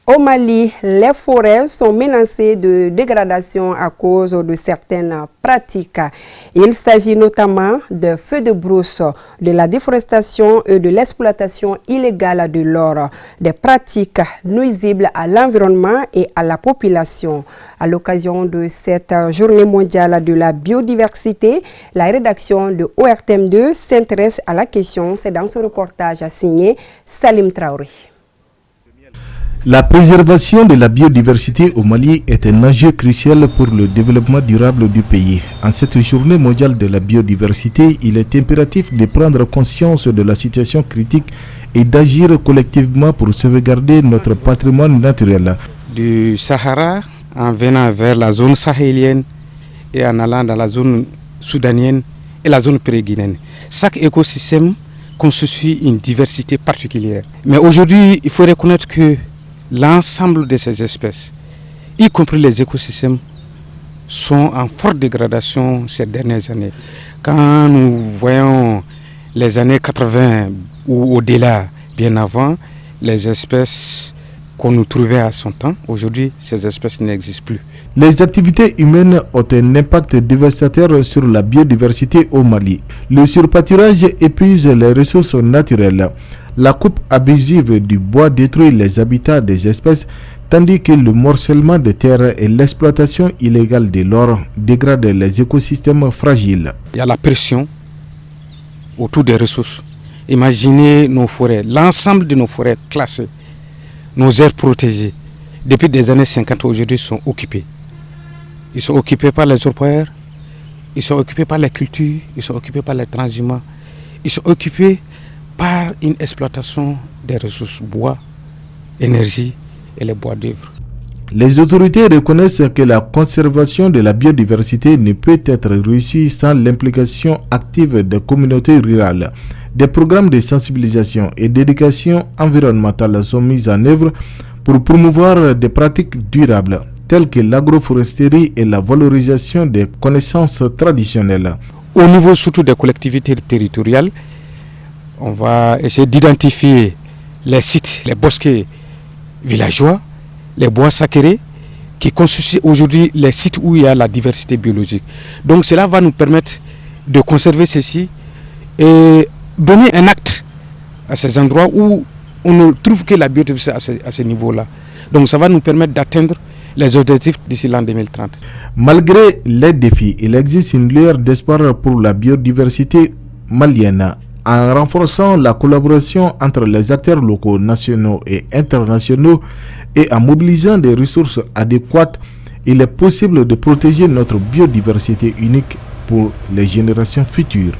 Au Mali, les forêts sont menacées de dégradation à cause de certaines pratiques. Il s'agit notamment de feux de brousse, de la déforestation et de l'exploitation illégale de l'or, des pratiques nuisibles à l'environnement et à la population. À l'occasion de cette journée mondiale de la biodiversité, la rédaction de ORTM2 s'intéresse à la question. C'est dans ce reportage signé Salim Traoré. La préservation de la biodiversité au Mali est un enjeu crucial pour le développement durable du pays. En cette journée mondiale de la biodiversité, il est impératif de prendre conscience de la situation critique et d'agir collectivement pour sauvegarder notre patrimoine naturel. Du Sahara, en venant vers la zone sahélienne et en allant dans la zone soudanienne et la zone péréguinéenne. Chaque écosystème constitue une diversité particulière. Mais aujourd'hui, il faut reconnaître que l'ensemble de ces espèces, y compris les écosystèmes, sont en forte dégradation ces dernières années. Quand nous voyons les années 80 ou au-delà, bien avant, les espèces qu'on nous trouvait à son temps, aujourd'hui, ces espèces n'existent plus. Les activités humaines ont un impact dévastateur sur la biodiversité au Mali. Le surpâturage épuise les ressources naturelles. La coupe abusive du bois détruit les habitats des espèces, tandis que le morcellement des terres et l'exploitation illégale de l'or dégradent les écosystèmes fragiles. Il y a la pression autour des ressources. Imaginez nos forêts, l'ensemble de nos forêts classées, nos aires protégées, depuis des années 50 aujourd'hui sont occupées. Ils sont occupés par les orpailleurs, ils sont occupés par les cultures, ils sont occupés par les transhumants, ils sont occupés par une exploitation des ressources bois, énergie et les bois d'œuvre. Les autorités reconnaissent que la conservation de la biodiversité ne peut être réussie sans l'implication active des communautés rurales. Des programmes de sensibilisation et d'éducation environnementale sont mis en œuvre pour promouvoir des pratiques durables, telles que l'agroforesterie et la valorisation des connaissances traditionnelles. Au niveau surtout des collectivités territoriales, on va essayer d'identifier les sites, les bosquets villageois, les bois sacrés, qui constituent aujourd'hui les sites où il y a la diversité biologique. Donc cela va nous permettre de conserver ceci et donner un acte à ces endroits où on ne trouve que la biodiversité à ce niveau-là. Donc ça va nous permettre d'atteindre les objectifs d'ici l'an 2030. Malgré les défis, il existe une lueur d'espoir pour la biodiversité malienne. En renforçant la collaboration entre les acteurs locaux, nationaux et internationaux et en mobilisant des ressources adéquates, il est possible de protéger notre biodiversité unique pour les générations futures.